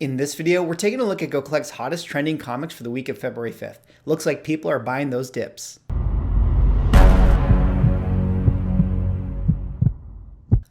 In this video, we're taking a look at GoCollect's hottest trending comics for the week of February 5th. Looks like people are buying those dips.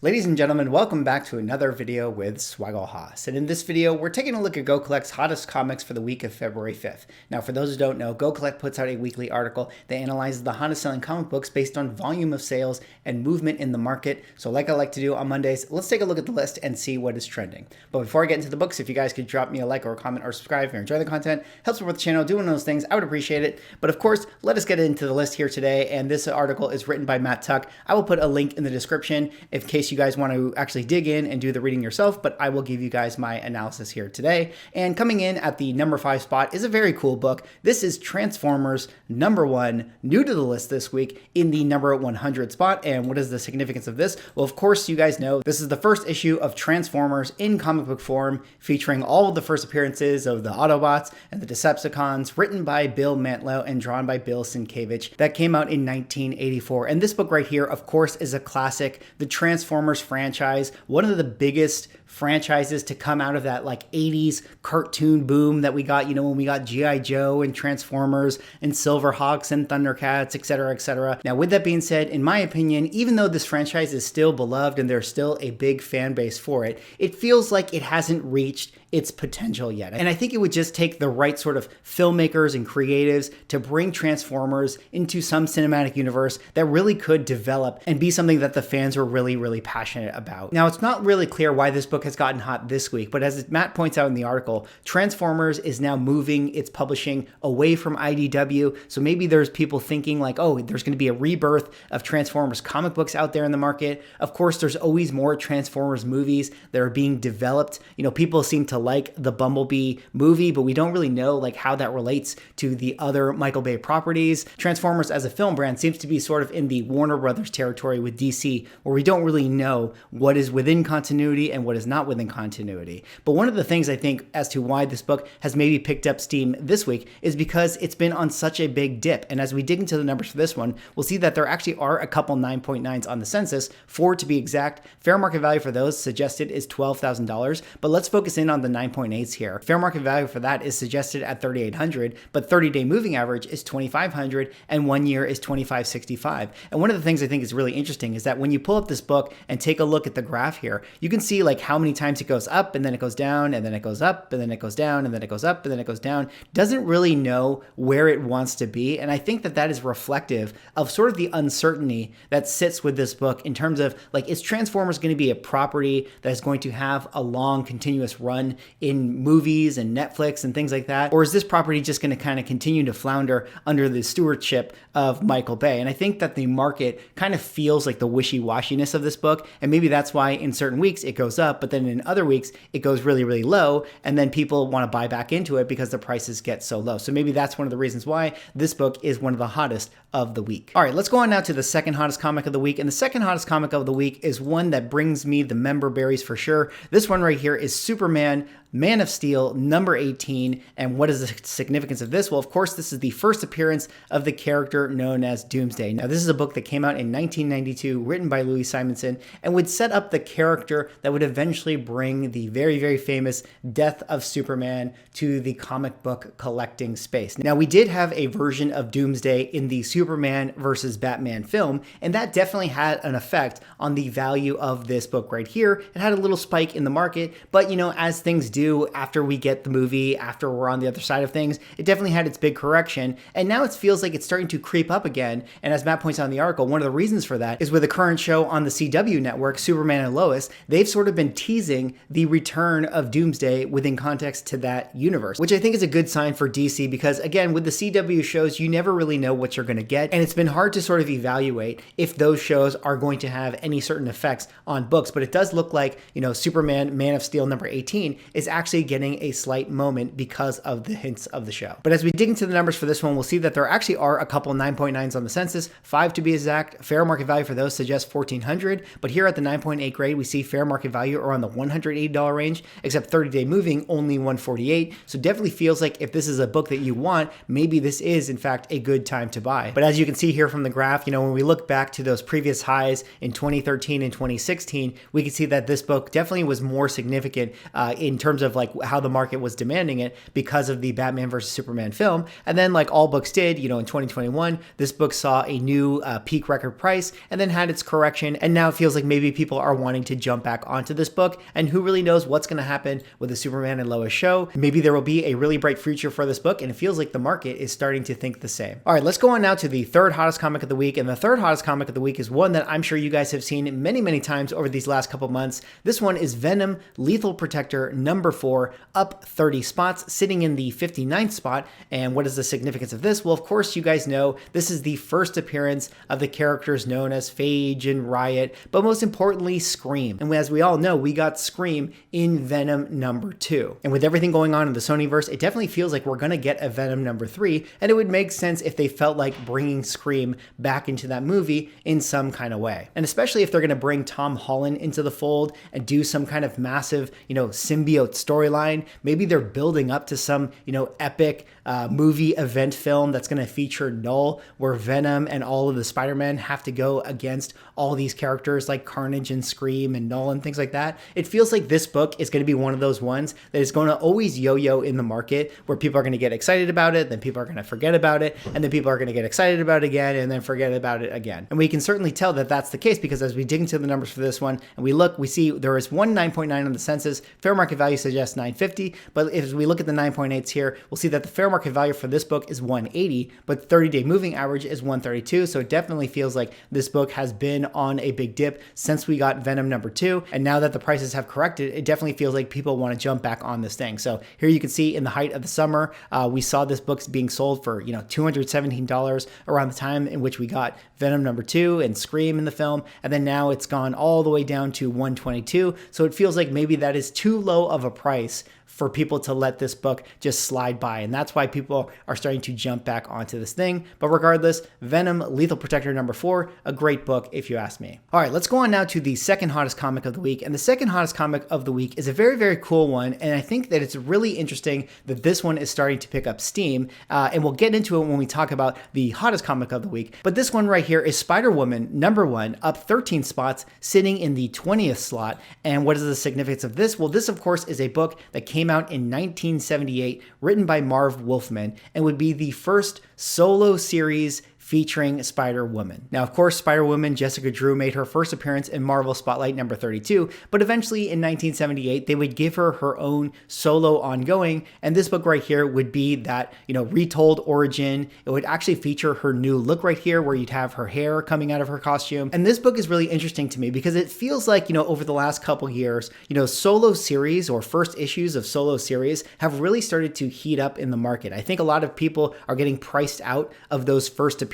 Ladies and gentlemen, welcome back to another video with Swaggle Haas. And in this video, we're taking a look at GoCollect's hottest comics for the week of February 5th. Now, for those who don't know, GoCollect puts out a weekly article that analyzes the hottest selling comic books based on volume of sales and movement in the market. So like I like to do on Mondays, let's take a look at the list and see what is trending. But before I get into the books, if you guys could drop me a like or a comment or subscribe if you enjoy the content, helps support the channel, doing those things, I would appreciate it. But of course, let us get into the list here today. And this article is written by Matt Tuck. I will put a link in the description in case you guys want to actually dig in and do the reading yourself, but I will give you guys my analysis here today. And coming in at the number 5 spot is a very cool book. This is Transformers #1, new to the list this week in the number 100 spot. And what is the significance of this? Well, of course, you guys know this is the first issue of Transformers in comic book form, featuring all of the first appearances of the Autobots and the Decepticons, written by Bill Mantlo and drawn by Bill Sienkiewicz. That came out in 1984. And this book right here, of course, is a classic, the Transformers franchise, one of the biggest franchises to come out of that like 80s cartoon boom that we got, you know, when we got G.I. Joe and Transformers and Silverhawks and Thundercats, etc., etc. Now, with that being said, in my opinion, even though this franchise is still beloved and there's still a big fan base for it, it feels like it hasn't reached its potential yet. And I think it would just take the right sort of filmmakers and creatives to bring Transformers into some cinematic universe that really could develop and be something that the fans are really, really passionate about. Now, it's not really clear why this book has gotten hot this week, but as Matt points out in the article, Transformers is now moving its publishing away from IDW. So maybe there's people thinking like, oh, there's going to be a rebirth of Transformers comic books out there in the market. Of course, there's always more Transformers movies that are being developed. You know, people seem to like the Bumblebee movie, but we don't really know like how that relates to the other Michael Bay properties. Transformers as a film brand seems to be sort of in the Warner Brothers territory with DC, where we don't really know what is within continuity and what is not within continuity. But one of the things I think as to why this book has maybe picked up steam this week is because it's been on such a big dip. And as we dig into the numbers for this one, we'll see that there actually are a couple 9.9s on the census, 4 to be exact. Fair market value for those suggested is $12,000, but let's focus in on the 9.8s here. Fair market value for that is suggested at $3,800, but 30-day moving average is $2,500 and 1 year is $2,565. And one of the things I think is really interesting is that when you pull up this book and take a look at the graph here, you can see like how many times it goes up and then it goes down and then it goes up and then it goes down and then it goes up and then it goes down. Doesn't really know where it wants to be. And I think that that is reflective of sort of the uncertainty that sits with this book in terms of like, is Transformers going to be a property that is going to have a long continuous run in movies and Netflix and things like that? Or is this property just going to kind of continue to flounder under the stewardship of Michael Bay? And I think that the market kind of feels like the wishy-washiness of this book. And maybe that's why in certain weeks it goes up, but then in other weeks it goes really, really low. And then people want to buy back into it because the prices get so low. So maybe that's one of the reasons why this book is one of the hottest of the week. All right, let's go on now to the second hottest comic of the week. And the second hottest comic of the week is one that brings me the member berries for sure. This one right here is Superman Man of Steel number 18. And what is the significance of this? Well, of course, this is the first appearance of the character known as Doomsday. Now, this is a book that came out in 1992, written by Louis Simonson, and would set up the character that would eventually bring the very, very famous death of Superman to the comic book collecting space. Now, we did have a version of Doomsday in the Superman versus Batman film, and that definitely had an effect on the value of this book right here. It had a little spike in the market, but you know, as things do after we get the movie, after we're on the other side of things, it definitely had its big correction. And now it feels like it's starting to creep up again. And as Matt points out in the article, one of the reasons for that is with the current show on the CW network, Superman and Lois, they've sort of been teasing the return of Doomsday within context to that universe, which I think is a good sign for DC because again, with the CW shows, you never really know what you're going to get. And it's been hard to sort of evaluate if those shows are going to have any certain effects on books. But it does look like, you know, Superman Man of Steel number 18 is actually getting a slight moment because of the hints of the show. But as we dig into the numbers for this one, we'll see that there actually are a couple 9.9s on the census, 5 to be exact. Fair market value for those suggests $1,400, but here at the 9.8 grade, we see fair market value around the $180 range, except 30-day moving only $148. So definitely feels like if this is a book that you want, maybe this is in fact a good time to buy. But as you can see here from the graph, when we look back to those previous highs in 2013 and 2016, we can see that this book definitely was more significant in terms of like how the market was demanding it because of the Batman versus Superman film. And then like all books did, in 2021, this book saw a new peak record price and then had its correction. And now it feels like maybe people are wanting to jump back onto this book. And who really knows what's going to happen with the Superman and Lois show. Maybe there will be a really bright future for this book, and it feels like the market is starting to think the same. All right, let's go on now to the third hottest comic of the week. And the third hottest comic of the week is one that I'm sure you guys have seen many, many times over these last couple months. This one is Venom Lethal Protector #4, up 30 spots, sitting in the 59th spot. And what is the significance of this? Well, of course, you guys know this is the first appearance of the characters known as Phage and Riot, but most importantly, Scream. And as we all know, we got Scream in Venom #2. And with everything going on in the Sonyverse, it definitely feels like we're going to get a Venom #3, and it would make sense if they felt like bringing Scream back into that movie in some kind of way. And especially if they're going to bring Tom Holland into the fold and do some kind of massive, symbiote storyline. Maybe they're building up to some, epic movie event film that's going to feature Null, where Venom and all of the Spider-Men have to go against all these characters like Carnage and Scream and Null and things like that. It feels like this book is going to be one of those ones that is going to always yo-yo in the market, where people are going to get excited about it, then people are going to forget about it, and then people are going to get excited about it again and then forget about it again. And we can certainly tell that that's the case because as we dig into the numbers for this one and we see there is one 9.9 on the census. Fair market value suggests 950, but if we look at the 9.8s here, we'll see that the fair market value for this book is 180, but 30-day moving average is 132. So it definitely feels like this book has been on a big dip since we got Venom #2. And now that the prices have corrected, it definitely feels like people want to jump back on this thing. So here you can see in the height of the summer, we saw this book being sold for, $217 around the time in which we got Venom #2 and Scream in the film. And then now it's gone all the way down to 122. So it feels like maybe that is too low of a price for people to let this book just slide by. And that's why people are starting to jump back onto this thing. But regardless, Venom Lethal Protector #4, a great book if you ask me. All right, let's go on now to the second hottest comic of the week. And the second hottest comic of the week is a very, very cool one. And I think that it's really interesting that this one is starting to pick up steam. And we'll get into it when we talk about the hottest comic of the week. But this one right here is Spider-Woman #1, up 13 spots, sitting in the 20th slot. And what is the significance of this? Well, this of course is a book that came out in 1978, written by Marv Wolfman, and would be the first solo series featuring Spider-Woman. Now, of course, Spider-Woman Jessica Drew made her first appearance in Marvel Spotlight #32, but eventually in 1978, they would give her her own solo ongoing, and this book right here would be that, retold origin. It would actually feature her new look right here, where you'd have her hair coming out of her costume. And this book is really interesting to me because it feels like, over the last couple years, solo series or first issues of solo series have really started to heat up in the market. I think a lot of people are getting priced out of those first appearances,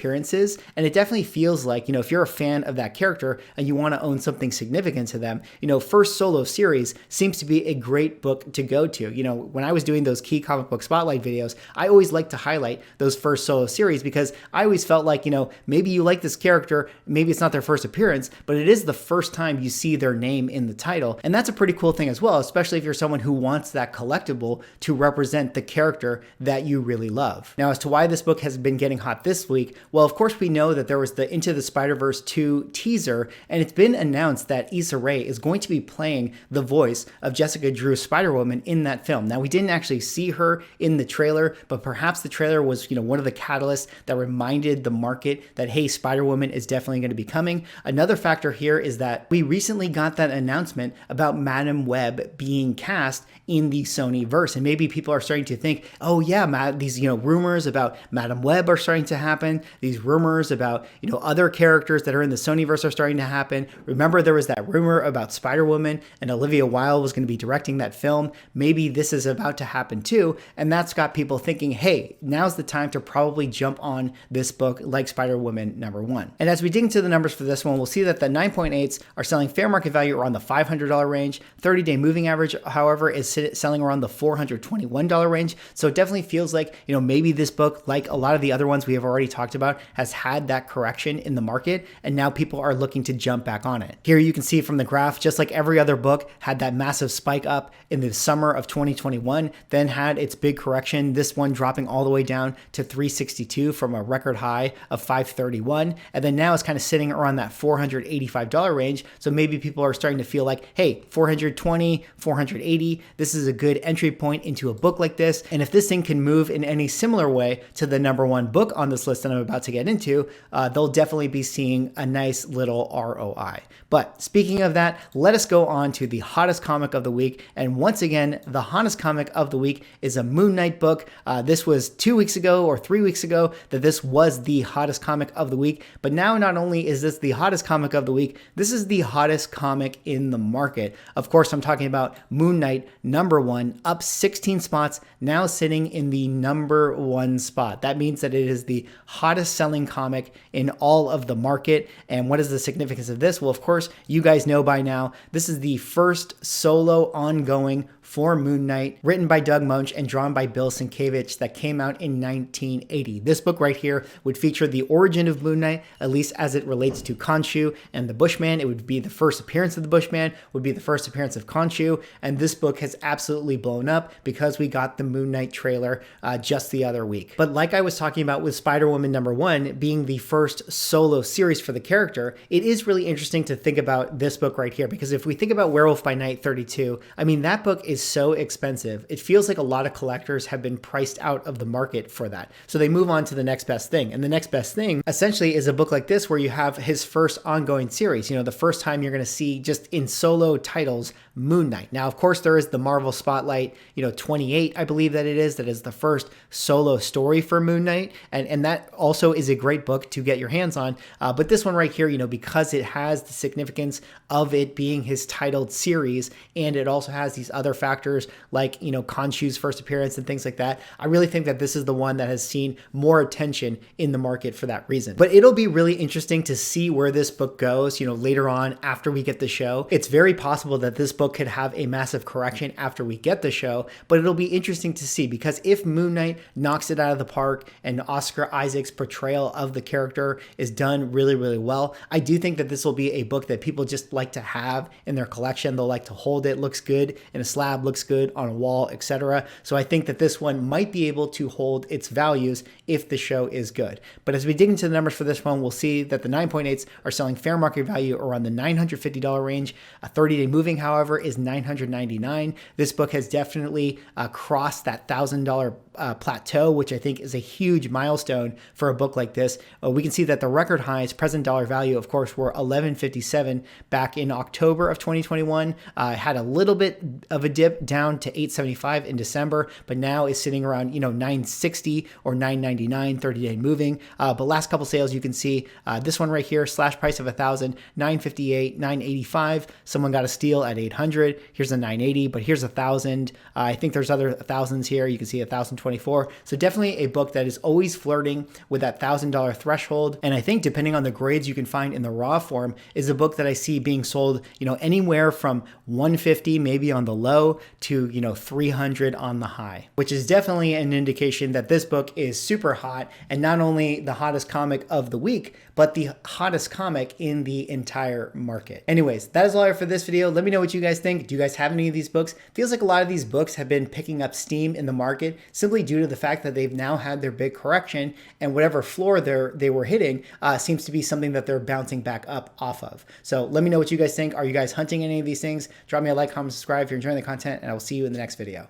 and it definitely feels like, if you're a fan of that character and you want to own something significant to them, first solo series seems to be a great book to go to. When I was doing those key comic book spotlight videos, I always like to highlight those first solo series because I always felt like, maybe you like this character, maybe it's not their first appearance, but it is the first time you see their name in the title. And that's a pretty cool thing as well, especially if you're someone who wants that collectible to represent the character that you really love. Now, as to why this book has been getting hot this week, well, of course, we know that there was the Into the Spider-Verse 2 teaser, and it's been announced that Issa Rae is going to be playing the voice of Jessica Drew's Spider-Woman in that film. Now, we didn't actually see her in the trailer, but perhaps the trailer was, one of the catalysts that reminded the market that, hey, Spider-Woman is definitely going to be coming. Another factor here is that we recently got that announcement about Madam Web being cast in the Sony verse, and maybe people are starting to think, oh yeah, these rumors about Madam Web are starting to happen. These rumors about, other characters that are in the Sonyverse are starting to happen. Remember, there was that rumor about Spider-Woman and Olivia Wilde was going to be directing that film. Maybe this is about to happen too. And that's got people thinking, hey, now's the time to probably jump on this book like Spider-Woman #1. And as we dig into the numbers for this one, we'll see that the 9.8s are selling fair market value around the $500 range. 30-day moving average, however, is selling around the $421 range. So it definitely feels like, maybe this book, like a lot of the other ones we have already talked about about has had that correction in the market, and now people are looking to jump back on it. Here you can see from the graph, just like every other book had that massive spike up in the summer of 2021, then had its big correction, this one dropping all the way down to 362 from a record high of 531, and then now it's kind of sitting around that $485 range. So maybe people are starting to feel like, hey, 420, 480, this is a good entry point into a book like this. And if this thing can move in any similar way to the #1 book on this list that I'm about to get into, they'll definitely be seeing a nice little ROI. But speaking of that, let us go on to the hottest comic of the week. And once again, the hottest comic of the week is a Moon Knight book. This was 2 weeks ago or 3 weeks ago that this was the hottest comic of the week. But now not only is this the hottest comic of the week, this is the hottest comic in the market. Of course, I'm talking about Moon Knight #1, up 16 spots, now sitting in the #1 spot. That means that it is the hottest selling comic in all of the market. And what is the significance of this? Well, of course, you guys know by now, this is the first solo ongoing for Moon Knight, written by Doug Moench and drawn by Bill Sienkiewicz, that came out in 1980. This book right here would feature the origin of Moon Knight, at least as it relates to Khonshu and the Bushman. It would be the first appearance of the Bushman, would be the first appearance of Khonshu, and this book has absolutely blown up because we got the Moon Knight trailer just the other week. But like I was talking about with Spider-Woman #1 being the first solo series for the character, it is really interesting to think about this book right here, because if we think about Werewolf by Night 32, I mean, that book is so expensive. It feels like a lot of collectors have been priced out of the market for that. So they move on to the next best thing. And the next best thing essentially is a book like this where you have his first ongoing series. You know, the first time you're going to see just in solo titles Moon Knight. Now, of course, there is the Marvel Spotlight, 28, I believe that is the first solo story for Moon Knight. And that also is a great book to get your hands on. But this one right here, because it has the significance of it being his titled series, and it also has these other factors like, Khonshu's first appearance and things like that, I really think that this is the one that has seen more attention in the market for that reason. But it'll be really interesting to see where this book goes, later on after we get the show. It's very possible that this book could have a massive correction after we get the show, but it'll be interesting to see, because if Moon Knight knocks it out of the park and Oscar Isaac's portrayal of the character is done really, really well, I do think that this will be a book that people just like to have in their collection. They'll like to hold it, looks good in a slab, looks good on a wall, etc. So I think that this one might be able to hold its values if the show is good. But as we dig into the numbers for this one, we'll see that the 9.8s are selling fair market value around the $950 range. A 30-day moving, however, is $999. This book has definitely crossed that $1,000 plateau, which I think is a huge milestone for a book like this. We can see that the record highs, present dollar value, of course, were $11.57 back in October of 2021. Had a little bit of a dip down to $8.75 in December, but now is sitting around $960 or $999 30-day moving. But last couple sales, you can see this one right here, slash price of $1,000, $958, $985. Someone got a steal at $800. Here's a $980, but here's $1,000. I think there's other $1,000s here. You can see $1,024. So definitely a book that is always flirting with that $1,000 threshold. And I think depending on the grades you can find in the raw form, is a book that I see being sold, anywhere from $150 maybe on the low to, $300 on the high, which is definitely an indication that this book is super hot, and not only the hottest comic of the week, but the hottest comic in the entire market. Anyways, that is all I have for this video. Let me know what you guys think. Do you guys have any of these books? Feels like a lot of these books have been picking up steam in the market simply due to the fact that they've now had their big correction, and whatever floor they were hitting seems to be something that they're bouncing back up off of. So let me know what you guys think. Are you guys hunting any of these things? Drop me a like, comment, subscribe if you're enjoying the content, and I will see you in the next video.